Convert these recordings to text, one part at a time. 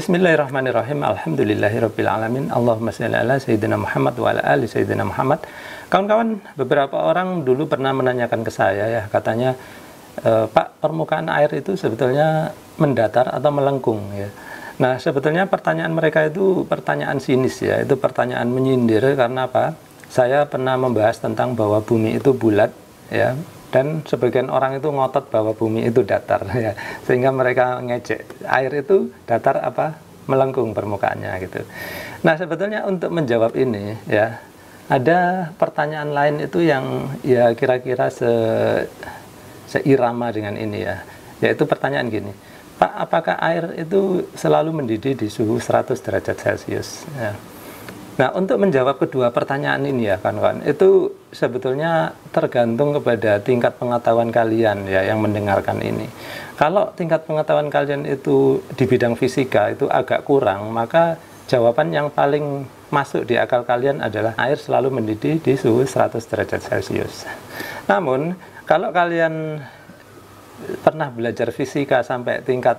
Bismillahirrahmanirrahim. Alhamdulillahirabbil alamin. Allahumma shalli ala sayyidina Muhammad wa ala ali sayyidina Muhammad. Kawan-kawan, beberapa orang dulu pernah menanyakan ke saya ya, katanya, Pak, permukaan air itu sebetulnya mendatar atau melengkung ya. Nah, sebetulnya pertanyaan mereka itu pertanyaan sinis ya, itu pertanyaan menyindir. Karena apa? Saya pernah membahas tentang bahwa bumi itu bulat ya, dan sebagian orang itu ngotot bahwa bumi itu datar ya, sehingga mereka ngejek air itu datar apa melengkung permukaannya gitu. Nah, sebetulnya untuk menjawab ini ya, ada pertanyaan lain itu yang ya kira-kira seirama dengan ini ya, yaitu pertanyaan gini, Pak, apakah air itu selalu mendidih di suhu 100 derajat Celcius ya? Nah, untuk menjawab kedua pertanyaan ini ya kawan-kawan, itu sebetulnya tergantung kepada tingkat pengetahuan kalian ya yang mendengarkan ini. Kalau tingkat pengetahuan kalian itu di bidang fisika itu agak kurang, maka jawaban yang paling masuk di akal kalian adalah air selalu mendidih di suhu 100 derajat Celcius. Namun, kalau kalian pernah belajar fisika sampai tingkat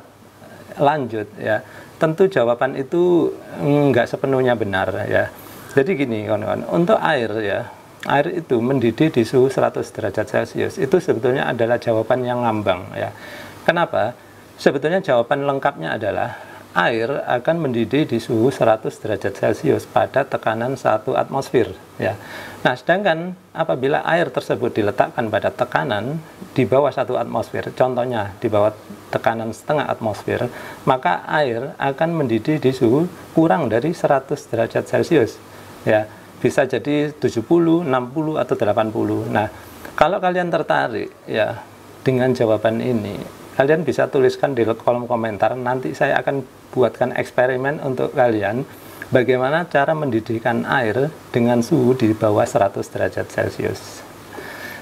lanjut ya, tentu jawaban itu nggak sepenuhnya benar ya. Jadi gini kawan-kawan, untuk air ya, air itu mendidih di suhu 100 derajat Celcius itu sebetulnya adalah jawaban yang ngambang ya. Kenapa? Sebetulnya jawaban lengkapnya adalah air akan mendidih di suhu 100 derajat Celcius pada tekanan 1 atmosfer ya. Nah, sedangkan apabila air tersebut diletakkan pada tekanan di bawah 1 atmosfer, contohnya di bawah tekanan setengah atmosfer, maka air akan mendidih di suhu kurang dari 100 derajat Celcius ya. Bisa jadi 70, 60 atau 80. Nah, kalau kalian tertarik ya dengan jawaban ini, kalian bisa tuliskan di kolom komentar. Nanti saya akan buatkan eksperimen untuk kalian bagaimana cara mendidihkan air dengan suhu di bawah 100 derajat Celcius.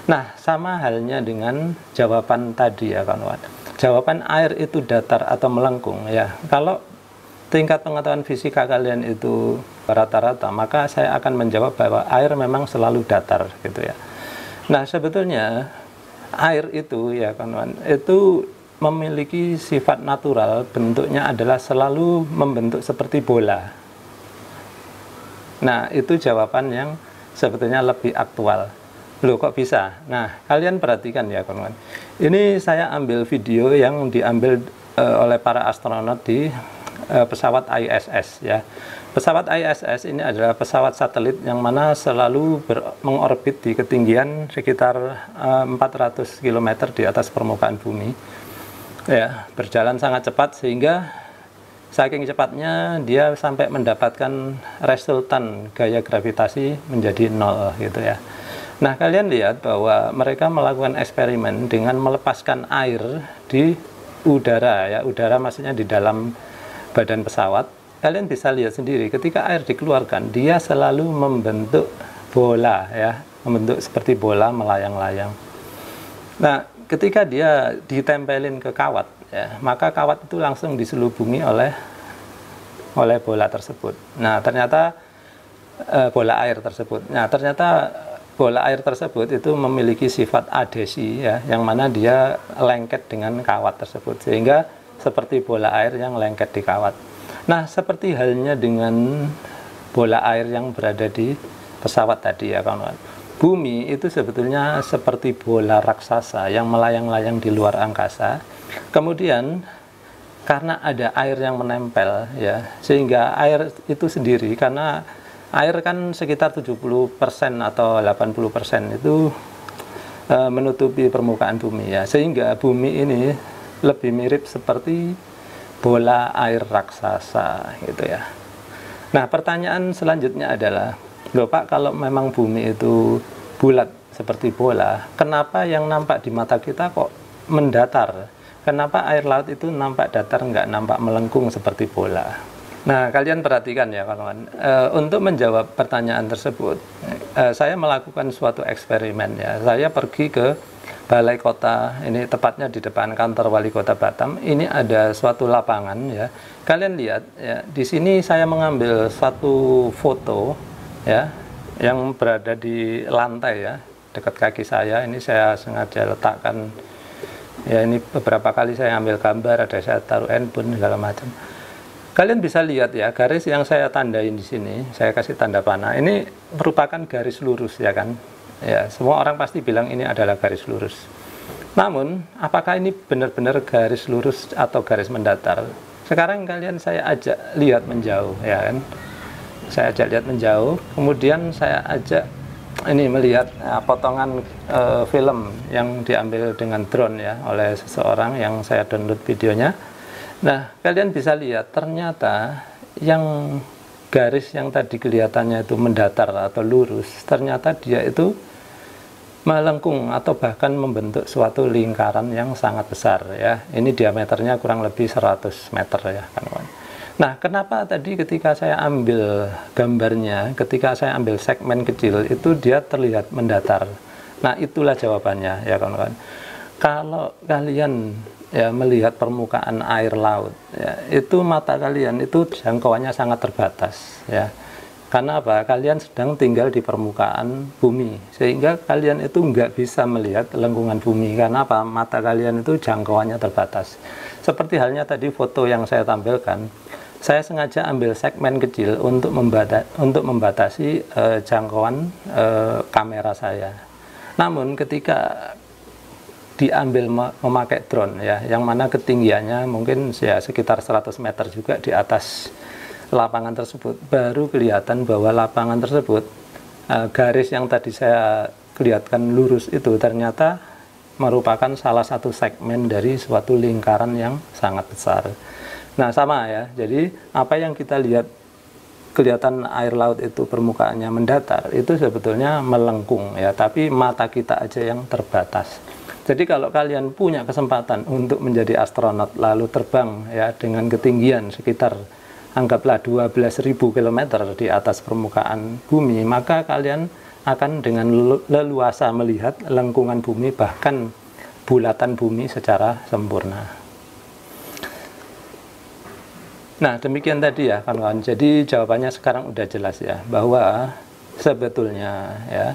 Nah, sama halnya dengan jawaban tadi ya kawan-kawan. Jawaban air itu datar atau melengkung ya. Kalau tingkat pengetahuan fisika kalian itu rata-rata, maka saya akan menjawab bahwa air memang selalu datar gitu ya. Nah, sebetulnya air itu ya kawan-kawan, itu memiliki sifat natural, bentuknya adalah selalu membentuk seperti bola. Nah, itu jawaban yang sebetulnya lebih aktual. Loh, kok bisa? Nah, kalian perhatikan ya kawan-kawan. Ini saya ambil video yang diambil oleh para astronot di pesawat ISS ya. Pesawat ISS ini adalah pesawat satelit yang mana selalu mengorbit di ketinggian sekitar 400 km di atas permukaan bumi. Ya, berjalan sangat cepat sehingga saking cepatnya dia sampai mendapatkan resultan gaya gravitasi menjadi 0 gitu ya. Nah, kalian lihat bahwa mereka melakukan eksperimen dengan melepaskan air di udara ya, udara maksudnya di dalam badan pesawat. Kalian bisa lihat sendiri ketika air dikeluarkan, dia selalu membentuk bola ya, membentuk seperti bola melayang-layang. Nah, ketika dia ditempelin ke kawat ya, maka kawat itu langsung diselubungi oleh bola tersebut. Nah, ternyata bola air tersebut. Nah, ternyata bola air tersebut itu memiliki sifat adhesi ya, yang mana dia lengket dengan kawat tersebut sehingga seperti bola air yang lengket di kawat. Nah, seperti halnya dengan bola air yang berada di pesawat tadi ya kawan-kawan. Bumi itu sebetulnya seperti bola raksasa yang melayang-layang di luar angkasa. Kemudian karena ada air yang menempel ya, sehingga air itu sendiri, karena air kan sekitar 70% atau 80% itu menutupi permukaan bumi ya, sehingga bumi ini lebih mirip seperti bola air raksasa gitu ya. Nah, pertanyaan selanjutnya adalah, loh Pak, kalau memang bumi itu bulat seperti bola, kenapa yang nampak di mata kita kok mendatar? Kenapa air laut itu nampak datar, nggak nampak melengkung seperti bola? Nah, kalian perhatikan ya kawan-kawan, untuk menjawab pertanyaan tersebut, saya melakukan suatu eksperimen ya. Saya pergi ke balai kota, ini tepatnya di depan kantor wali kota Batam. Ini ada suatu lapangan ya. Kalian lihat ya, di sini saya mengambil suatu foto ya, yang berada di lantai ya, dekat kaki saya. Ini saya sengaja letakkan ya, ini beberapa kali saya ambil gambar, ada saya taruh handphone segala macam. Kalian bisa lihat ya, garis yang saya tandain di sini, saya kasih tanda panah. Ini merupakan garis lurus ya kan? Ya, semua orang pasti bilang ini adalah garis lurus. Namun, apakah ini benar-benar garis lurus atau garis mendatar? Sekarang kalian saya ajak lihat menjauh ya kan? Saya ajak lihat menjauh, kemudian saya ajak ini melihat potongan film yang diambil dengan drone ya oleh seseorang yang saya download videonya. Nah, kalian bisa lihat ternyata yang garis yang tadi kelihatannya itu mendatar atau lurus, ternyata dia itu melengkung atau bahkan membentuk suatu lingkaran yang sangat besar ya. Ini diameternya kurang lebih 100 meter ya kawan. Nah, kenapa tadi ketika saya ambil gambarnya, ketika saya ambil segmen kecil itu dia terlihat mendatar. Nah, itulah jawabannya ya kawan-kawan. Kalau kalian ya melihat permukaan air laut ya, itu mata kalian itu jangkauannya sangat terbatas ya. Karena apa? Kalian sedang tinggal di permukaan bumi, sehingga kalian itu nggak bisa melihat lengkungan bumi. Karena apa? Mata kalian itu jangkauannya terbatas. Seperti halnya tadi foto yang saya tampilkan, saya sengaja ambil segmen kecil untuk membatasi jangkauan kamera saya. Namun ketika diambil memakai drone ya, yang mana ketinggiannya mungkin ya sekitar 100 meter juga di atas lapangan tersebut, baru kelihatan bahwa lapangan tersebut garis yang tadi saya kelihatan lurus itu ternyata merupakan salah satu segmen dari suatu lingkaran yang sangat besar. Nah, sama ya, jadi apa yang kita lihat kelihatan air laut itu permukaannya mendatar, itu sebetulnya melengkung ya, tapi mata kita aja yang terbatas. Jadi kalau kalian punya kesempatan untuk menjadi astronot lalu terbang ya dengan ketinggian sekitar anggaplah 12.000 km di atas permukaan bumi, maka kalian akan dengan leluasa melihat lengkungan bumi bahkan bulatan bumi secara sempurna. Nah, demikian tadi ya kawan-kawan. Jadi jawabannya sekarang udah jelas ya, bahwa sebetulnya ya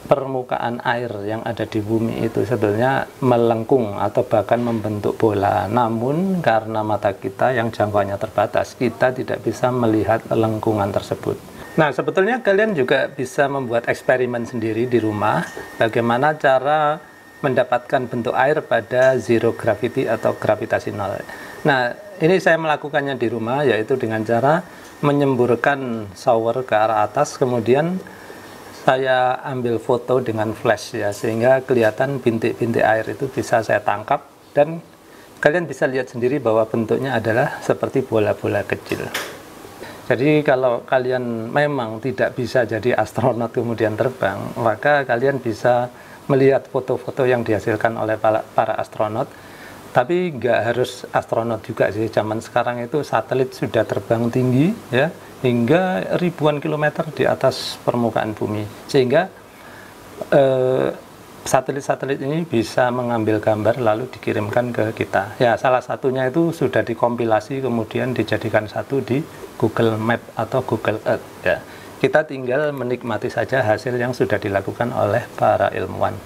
permukaan air yang ada di bumi itu sebetulnya melengkung atau bahkan membentuk bola. Namun karena mata kita yang jangkauannya terbatas, kita tidak bisa melihat lengkungan tersebut. Nah, sebetulnya kalian juga bisa membuat eksperimen sendiri di rumah, bagaimana cara mendapatkan bentuk air pada zero gravity atau gravitasi nol. Nah, ini saya melakukannya di rumah, yaitu dengan cara menyemburkan shower ke arah atas, kemudian saya ambil foto dengan flash ya, sehingga kelihatan bintik-bintik air itu bisa saya tangkap, dan kalian bisa lihat sendiri bahwa bentuknya adalah seperti bola-bola kecil. Jadi kalau kalian memang tidak bisa jadi astronot kemudian terbang, maka kalian bisa melihat foto-foto yang dihasilkan oleh para astronot. Tapi nggak harus astronot juga sih, zaman sekarang itu satelit sudah terbang tinggi ya, hingga ribuan kilometer di atas permukaan bumi, sehingga satelit-satelit ini bisa mengambil gambar lalu dikirimkan ke kita ya. Salah satunya itu sudah dikompilasi kemudian dijadikan satu di Google Map atau Google Earth ya. Kita tinggal menikmati saja hasil yang sudah dilakukan oleh para ilmuwan.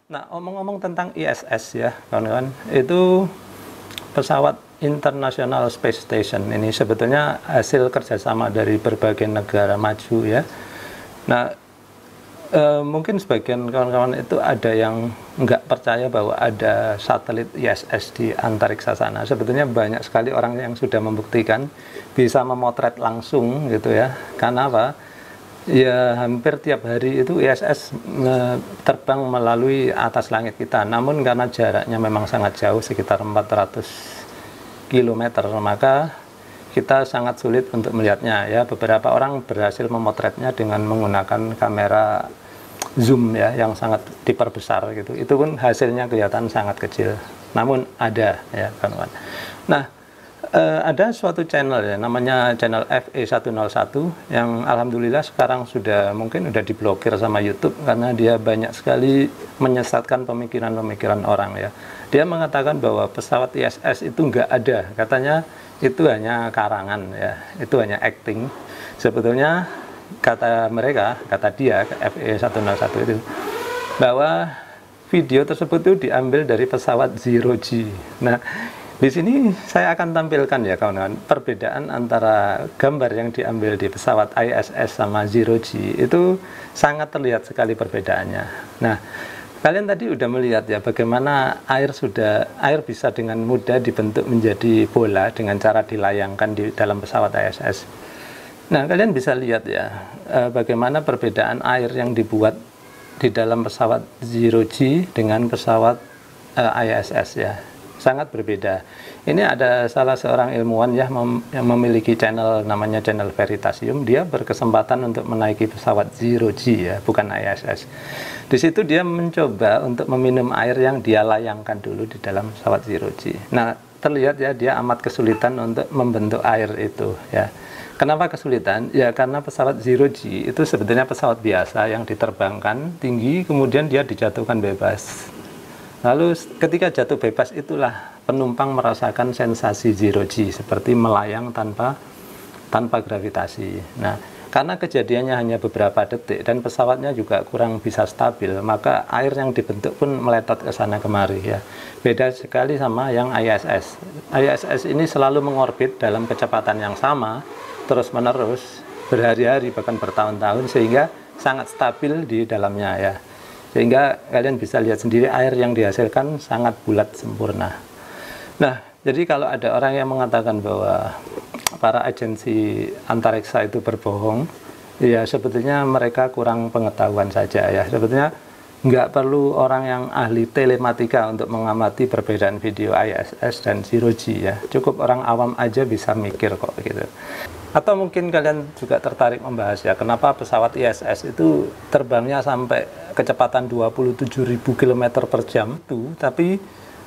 Nah, omong-omong tentang ISS ya kawan-kawan, itu pesawat International Space Station ini sebetulnya hasil kerjasama dari berbagai negara maju ya. Nah, mungkin sebagian kawan-kawan itu ada yang nggak percaya bahwa ada satelit ISS di antariksa sana. Sebetulnya banyak sekali orang yang sudah membuktikan bisa memotret langsung gitu ya. Karena apa? Ya hampir tiap hari itu ISS terbang melalui atas langit kita. Namun karena jaraknya memang sangat jauh, sekitar 400 km, maka kita sangat sulit untuk melihatnya ya. Beberapa orang berhasil memotretnya dengan menggunakan kamera zoom ya, yang sangat diperbesar gitu. Itu pun hasilnya kelihatan sangat kecil. Namun ada ya kawan-kawan. Nah, ada suatu channel ya, namanya channel FE101 yang alhamdulillah sekarang mungkin sudah diblokir sama YouTube karena dia banyak sekali menyesatkan pemikiran-pemikiran orang ya. Dia mengatakan bahwa pesawat ISS itu nggak ada, katanya itu hanya karangan ya, itu hanya acting. Sebetulnya kata dia FE101 itu bahwa video tersebut itu diambil dari pesawat Zero G. Nah, Di sini saya akan tampilkan ya kawan-kawan, perbedaan antara gambar yang diambil di pesawat ISS sama Zero G itu sangat terlihat sekali perbedaannya. Nah, kalian tadi udah melihat ya bagaimana air bisa dengan mudah dibentuk menjadi bola dengan cara dilayangkan di dalam pesawat ISS. Nah, kalian bisa lihat ya bagaimana perbedaan air yang dibuat di dalam pesawat Zero G dengan pesawat ISS ya. Sangat berbeda. Ini ada salah seorang ilmuwan ya yang memiliki channel namanya channel Veritasium. Dia berkesempatan untuk menaiki pesawat Zero G ya, bukan ISS. Di situ dia mencoba untuk meminum air yang dia layangkan dulu di dalam pesawat Zero G. Nah, terlihat ya dia amat kesulitan untuk membentuk air itu ya. Kenapa kesulitan? Ya karena pesawat Zero G itu sebetulnya pesawat biasa yang diterbangkan tinggi kemudian dia dijatuhkan bebas. Lalu ketika jatuh bebas itulah penumpang merasakan sensasi Zero G seperti melayang tanpa gravitasi. Nah, karena kejadiannya hanya beberapa detik dan pesawatnya juga kurang bisa stabil, maka air yang dibentuk pun meletot ke sana kemari ya. Beda sekali sama yang ISS. ISS ini selalu mengorbit dalam kecepatan yang sama terus-menerus berhari-hari bahkan bertahun-tahun sehingga sangat stabil di dalamnya ya. Sehingga kalian bisa lihat sendiri air yang dihasilkan sangat bulat sempurna. Nah, jadi kalau ada orang yang mengatakan bahwa para agensi antariksa itu berbohong, ya sebetulnya mereka kurang pengetahuan saja ya. Sebetulnya nggak perlu orang yang ahli telematika untuk mengamati perbedaan video ISS dan Zero G ya. Cukup orang awam aja bisa mikir kok gitu. Atau mungkin kalian juga tertarik membahas ya, kenapa pesawat ISS itu terbangnya sampai kecepatan 27.000 km per jam tuh, tapi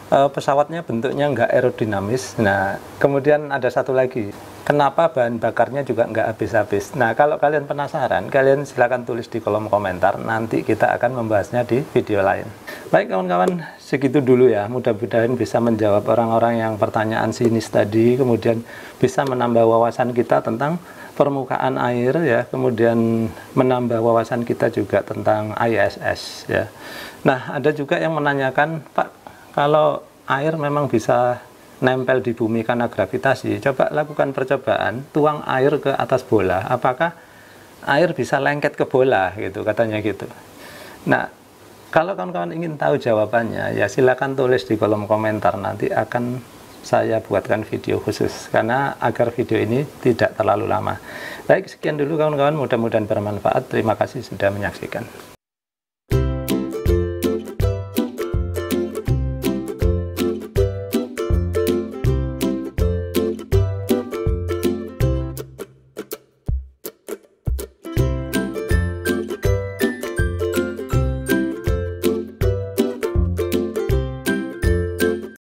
pesawatnya bentuknya nggak aerodinamis. Nah, kemudian ada satu lagi, kenapa bahan bakarnya juga nggak habis-habis. Nah, kalau kalian penasaran, kalian silahkan tulis di kolom komentar, nanti kita akan membahasnya di video lain. Baik kawan-kawan, segitu dulu ya, mudah-mudahan bisa menjawab orang-orang yang pertanyaan sinis tadi, kemudian bisa menambah wawasan kita tentang permukaan air ya, kemudian menambah wawasan kita juga tentang ISS ya. Nah, ada juga yang menanyakan, Pak, kalau air memang bisa nempel di bumi karena gravitasi, coba lakukan percobaan, tuang air ke atas bola, apakah air bisa lengket ke bola gitu, katanya gitu. Nah, kalau kawan-kawan ingin tahu jawabannya, ya silakan tulis di kolom komentar, nanti akan saya buatkan video khusus, karena agar video ini tidak terlalu lama. Baik, sekian dulu kawan-kawan, mudah-mudahan bermanfaat. Terima kasih sudah menyaksikan.